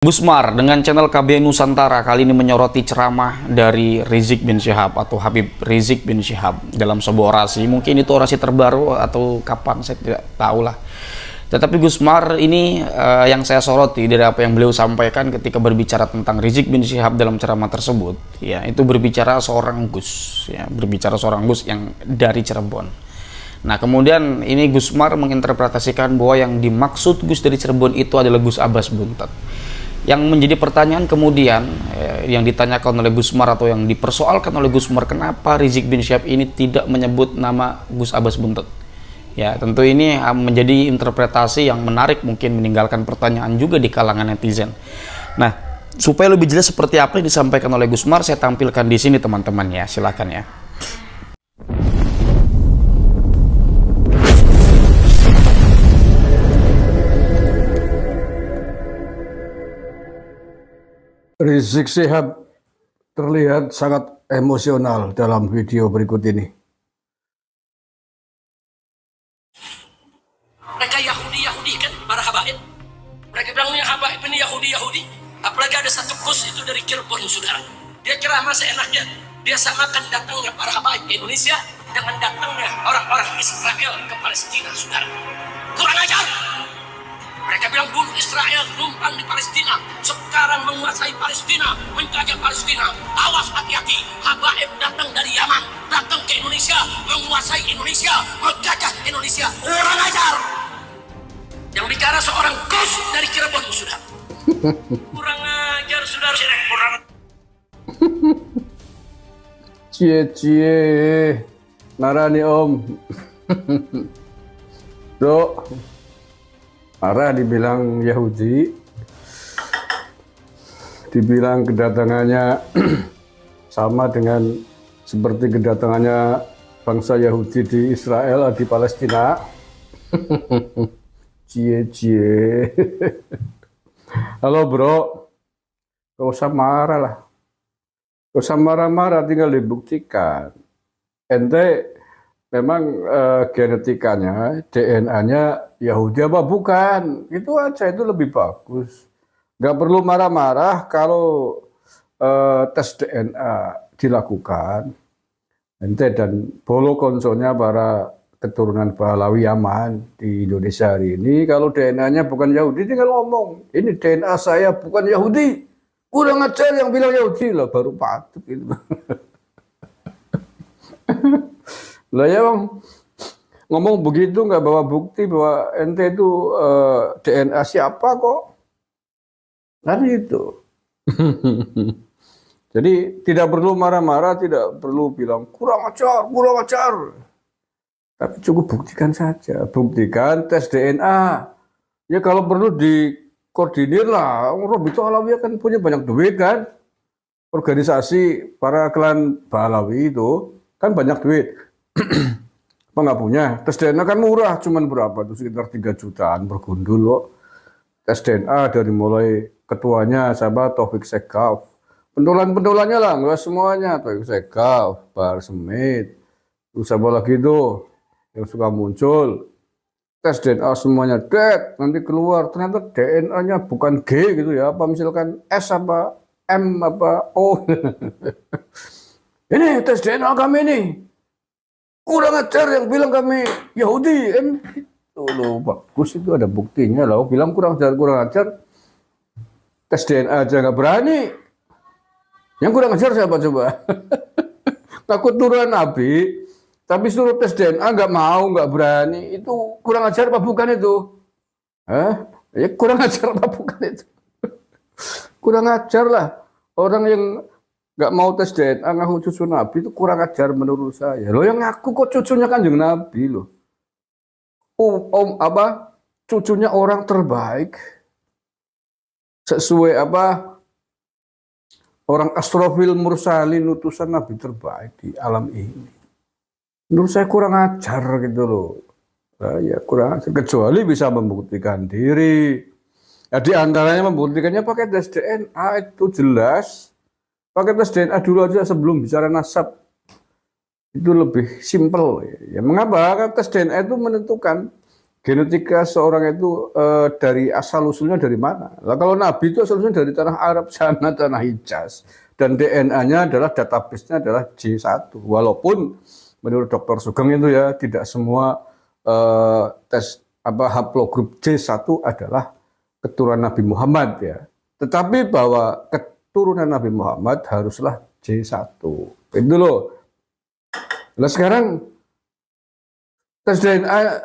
Gusmar dengan channel KBN Nusantara kali ini menyoroti ceramah dari Rizik bin Syihab atau Habib Rizik bin Syihab dalam sebuah orasi. Mungkin itu orasi terbaru atau kapan, saya tidak tahu lah. Tetapi Gusmar ini yang saya soroti dari apa yang beliau sampaikan ketika berbicara tentang Rizik bin Syihab dalam ceramah tersebut, ya itu berbicara seorang Gus, ya berbicara seorang Gus yang dari Cirebon. Nah kemudian ini Gusmar menginterpretasikan bahwa yang dimaksud Gus dari Cirebon itu adalah Gus Abbas Buntet. Yang menjadi pertanyaan kemudian yang ditanyakan oleh Gusmar atau yang dipersoalkan oleh Gusmar, kenapa Rizik bin Syihab ini tidak menyebut nama Gus Abbas Buntet? Ya tentu ini menjadi interpretasi yang menarik, mungkin meninggalkan pertanyaan juga di kalangan netizen. Nah supaya lebih jelas seperti apa yang disampaikan oleh Gusmar, saya tampilkan di sini teman-teman ya, silakan ya. Rizik Syihab terlihat sangat emosional dalam video berikut ini. Mereka Yahudi kan, para habaib. Mereka bilang ini habaib ini Yahudi. Apalagi ada satu Gus itu dari Cirebon, saudara. Dia ceramah seenaknya. Dia samakan datangnya para habaib ke Indonesia dengan datangnya orang-orang Israel ke Palestina, saudara. Kurang ajar. Mereka bilang dulu Israel numpang di Palestina, sekarang menguasai Palestina, menjajah Palestina. Awas, hati-hati, habaib datang dari Yaman, datang ke Indonesia, menguasai Indonesia, menjajah Indonesia. Kurang ajar. Yang bicara seorang Gus dari Cirebon, sudah. Kurang ajar, saudara. Kurang. Cie, marah nih om. Dok. Marah dibilang Yahudi, dibilang kedatangannya sama dengan seperti kedatangannya bangsa Yahudi di Israel, di Palestina. Cie. Halo bro, gak usah marah lah. Gak usah marah-marah, tinggal dibuktikan. Ente memang genetikanya, DNA-nya Yahudi apa bukan? Itu aja, itu lebih bagus. Nggak perlu marah-marah kalau tes DNA dilakukan. Ente dan bolo konsonya para keturunan Pahlawi Yaman di Indonesia hari ini, kalau DNA-nya bukan Yahudi, tinggal ngomong, ini DNA saya bukan Yahudi. Kurang ajar yang bilang Yahudi lah, baru patut gitu. Lah ya bang, ngomong begitu nggak bawa bukti bahwa ente itu DNA siapa kok? Kan itu. Jadi tidak perlu marah-marah, tidak perlu bilang kurang ajar. Tapi cukup buktikan saja, buktikan tes DNA. Ya kalau perlu dikoordinir lah. Robito Alawiyah kan punya banyak duit kan. Organisasi para klan Pahlawi itu kan banyak duit. Apa nggak punya? Tes DNA kan murah, cuman berapa tuh, sekitar 3 jutaan per gundul kok. Tes DNA dari mulai ketuanya siapa, Taufik Sekaf, pentolan-pentolannya lah, nggak semuanya, Taufik Sekaf, Bahar Smith, terus siapa lagi tuh yang suka muncul. Tes DNA semuanya, nanti keluar ternyata DNA-nya bukan G gitu ya, apa misalkan S apa M apa O. Ini tes DNA kami nih. Kurang ajar yang bilang kami Yahudi. Itu loh, bagus, itu ada buktinya loh. Bilang kurang ajar. Tes DNA aja nggak berani. Yang kurang ajar siapa coba? Takut turunan Nabi, tapi suruh tes DNA nggak mau, nggak berani. Itu kurang ajar apa bukan itu? Ya kurang ajar apa bukan itu? Kurang ajar lah. Orang yang nggak mau tes DNA ngaku cucu Nabi itu kurang ajar menurut saya. Loh yang ngaku kok cucunya Kanjeng Nabi loh. Cucunya orang terbaik. Sesuai orang Asrofil Mursalin, utusan Nabi terbaik di alam ini. Menurut saya kurang ajar gitu loh. Ya kurang ajar, kecuali bisa membuktikan diri. Ya, di antaranya membuktikannya pakai tes DNA, itu jelas. Pakai tes DNA dulu aja sebelum bicara nasab. Itu lebih simpel. Ya, mengapa? Karena tes DNA itu menentukan genetika seorang itu dari asal usulnya dari mana? Nah, kalau Nabi itu asal usulnya dari tanah Arab sana, tanah Hijaz, dan DNA-nya adalah database-nya adalah J1. Walaupun menurut Dr. Sugeng itu ya tidak semua tes haplogrup J1 adalah keturunan Nabi Muhammad ya. Tetapi bahwa keturunan Nabi Muhammad haruslah J1. Itu loh. Nah sekarang tes DNA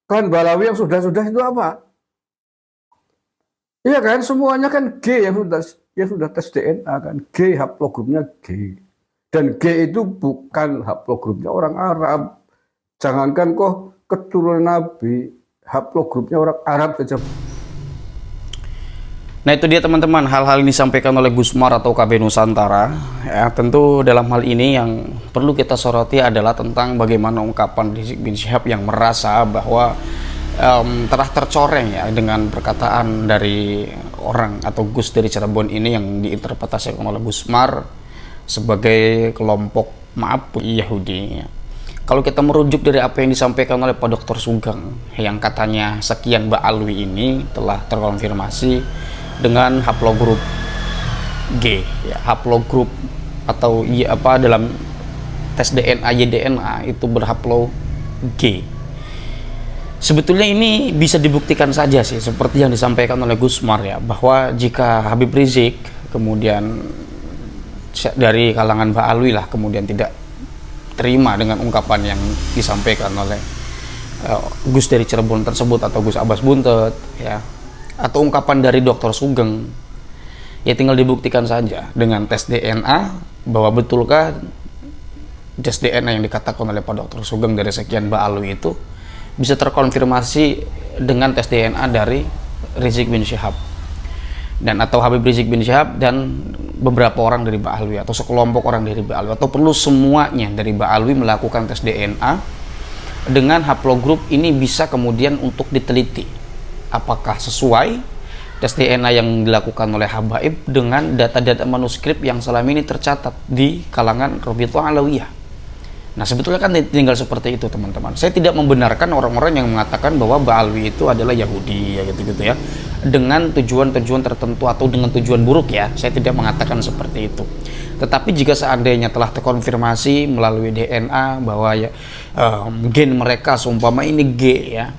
klan Balawi yang sudah-sudah itu apa? Iya kan, semuanya kan G yang sudah tes DNA kan. G haplogrupnya G. Dan G itu bukan haplogrupnya orang Arab. Jangankan kok keturunan Nabi, haplogrupnya orang Arab saja. Nah itu dia teman-teman, hal-hal ini disampaikan oleh Gusmar atau KB Nusantara. Ya, tentu dalam hal ini yang perlu kita soroti adalah tentang bagaimana ungkapan Rizik bin Syihab yang merasa bahwa telah tercoreng ya dengan perkataan dari orang atau Gus dari Cirebon ini yang diinterpretasikan oleh Gusmar sebagai kelompok Yahudi. Ya. Kalau kita merujuk dari apa yang disampaikan oleh Pak Dr. Sugeng yang katanya sekian Ba'alwi ini telah terkonfirmasi dengan haplogrup G ya, haplogrup atau dalam tes DNA YDNA itu berhaplo G. Sebetulnya ini bisa dibuktikan saja sih seperti yang disampaikan oleh Gusmar ya, bahwa jika Habib Rizik kemudian dari kalangan Ba'alwi lah kemudian tidak terima dengan ungkapan yang disampaikan oleh Gus dari Cirebon tersebut atau Gus Abbas Buntet ya, atau ungkapan dari Dr. Sugeng, ya tinggal dibuktikan saja dengan tes DNA bahwa betulkah tes DNA yang dikatakan oleh Pak Dr. Sugeng dari sekian Ba'alwi itu bisa terkonfirmasi dengan tes DNA dari Rizik bin Syihab dan atau Habib Rizik bin Syihab dan beberapa orang dari Ba'alwi atau sekelompok orang dari Ba'alwi, atau perlu semuanya dari Ba'alwi melakukan tes DNA dengan haplogrup ini bisa kemudian untuk diteliti apakah sesuai tes DNA yang dilakukan oleh Habaib dengan data-data manuskrip yang selama ini tercatat di kalangan Rabithah Alawiyah. Nah sebetulnya kan tinggal seperti itu teman-teman. Saya tidak membenarkan orang-orang yang mengatakan bahwa Ba'alwi itu adalah Yahudi ya gitu-gitu ya, dengan tujuan-tujuan tertentu atau dengan tujuan buruk ya. Saya tidak mengatakan seperti itu. Tetapi jika seandainya telah terkonfirmasi melalui DNA bahwa ya gen mereka seumpama ini G ya,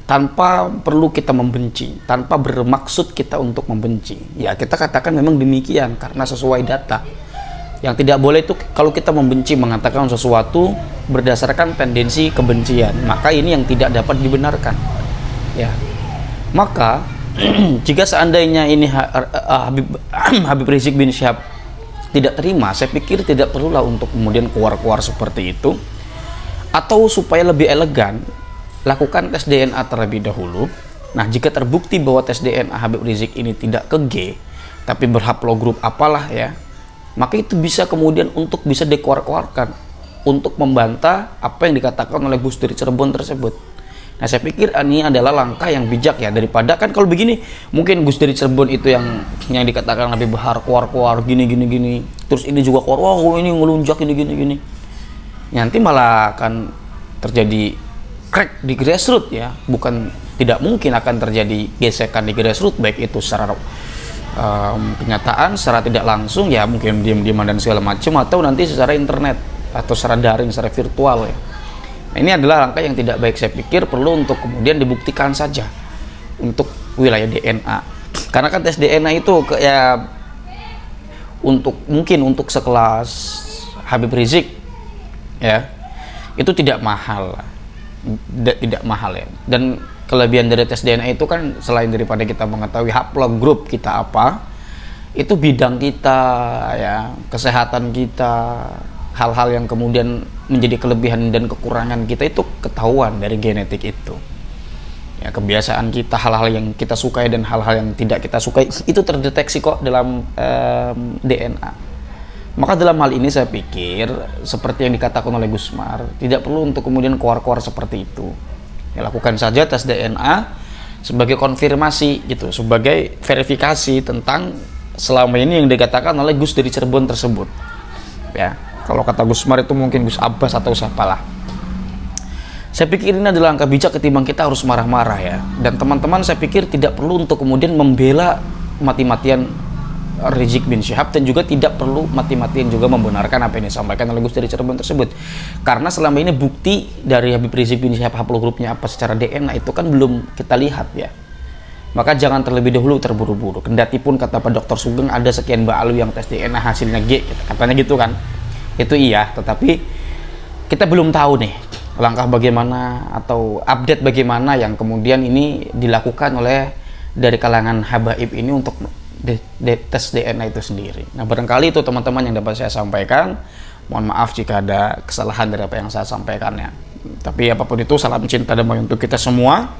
tanpa perlu kita membenci, tanpa bermaksud kita untuk membenci, ya kita katakan memang demikian karena sesuai data. Yang tidak boleh itu kalau kita membenci, mengatakan sesuatu berdasarkan tendensi kebencian, maka ini yang tidak dapat dibenarkan ya. Maka jika seandainya ini Habib Rizik bin Syihab tidak terima, saya pikir tidak perlulah untuk kemudian keluar-keluar seperti itu, atau supaya lebih elegan lakukan tes DNA terlebih dahulu. Nah jika terbukti bahwa tes DNA Habib Rizik ini tidak ke G tapi berhaplogrup apalah ya, maka itu bisa kemudian untuk bisa dikeluarkan untuk membantah apa yang dikatakan oleh Gus dari Cirebon tersebut. Nah saya pikir ini adalah langkah yang bijak ya, daripada kan kalau begini mungkin Gus dari Cirebon itu yang dikatakan Habib Bahar keluar gini terus ini juga keluar, wah ini ngelunjak gini nanti malah akan terjadi crack di grassroots ya. Bukan tidak mungkin akan terjadi gesekan di grassroots, baik itu secara kenyataan, secara tidak langsung ya, mungkin diam-diaman dan segala macam, atau nanti secara internet atau secara daring, secara virtual ya. Nah, ini adalah langkah yang tidak baik. Saya pikir perlu untuk kemudian dibuktikan saja untuk wilayah DNA, karena kan tes DNA itu ya mungkin untuk sekelas Habib Rizik ya itu tidak mahal ya. Dan kelebihan dari tes DNA itu kan selain daripada kita mengetahui haplogrup kita apa, itu bidang kita ya, kesehatan kita, hal-hal yang kemudian menjadi kelebihan dan kekurangan kita itu ketahuan dari genetik itu ya. Kebiasaan kita, hal-hal yang kita sukai dan hal-hal yang tidak kita sukai itu terdeteksi kok dalam DNA. Maka dalam hal ini saya pikir seperti yang dikatakan oleh Gusmar, tidak perlu untuk kemudian keluar-keluar seperti itu ya, lakukan saja tes DNA sebagai konfirmasi gitu, sebagai verifikasi tentang selama ini yang dikatakan oleh Gus dari Cirebon tersebut ya. Kalau kata Gusmar itu mungkin Gus Abbas atau siapalah. Saya pikir ini adalah langkah bijak ketimbang kita harus marah-marah ya. Dan teman-teman saya pikir tidak perlu untuk kemudian membela mati-matian Rizik bin Syihab, dan juga tidak perlu mati-matian juga membenarkan apa yang disampaikan oleh Gus dari Cirebon tersebut. Karena selama ini bukti dari Habib Rizik bin Syihab haplogrupnya apa secara DNA itu kan belum kita lihat ya. Maka jangan terlebih dahulu terburu-buru. Kendati pun kata Pak Dr. Sugeng ada sekian balu yang tes DNA hasilnya G, katanya gitu kan. Itu iya, tetapi kita belum tahu nih langkah bagaimana atau update bagaimana yang kemudian ini dilakukan oleh dari kalangan habaib ini untuk tes DNA itu sendiri. Nah, barangkali itu teman-teman yang dapat saya sampaikan. Mohon maaf jika ada kesalahan dari apa yang saya sampaikan ya. Tapi apapun itu, salam cinta damai untuk kita semua.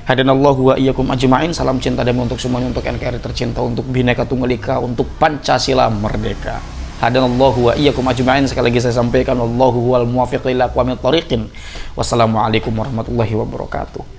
Hadanallahu wa iyyakum ajma'in. Salam cinta damai untuk semuanya, untuk NKRI tercinta, untuk Bhinneka Tunggal Ika, untuk Pancasila merdeka. Hadanallahu wa iyyakum ajma'in. Sekali lagi saya sampaikan, wallahu huwal muwaffiq ila aqwamit thoriqin. Wassalamualaikum warahmatullahi wabarakatuh.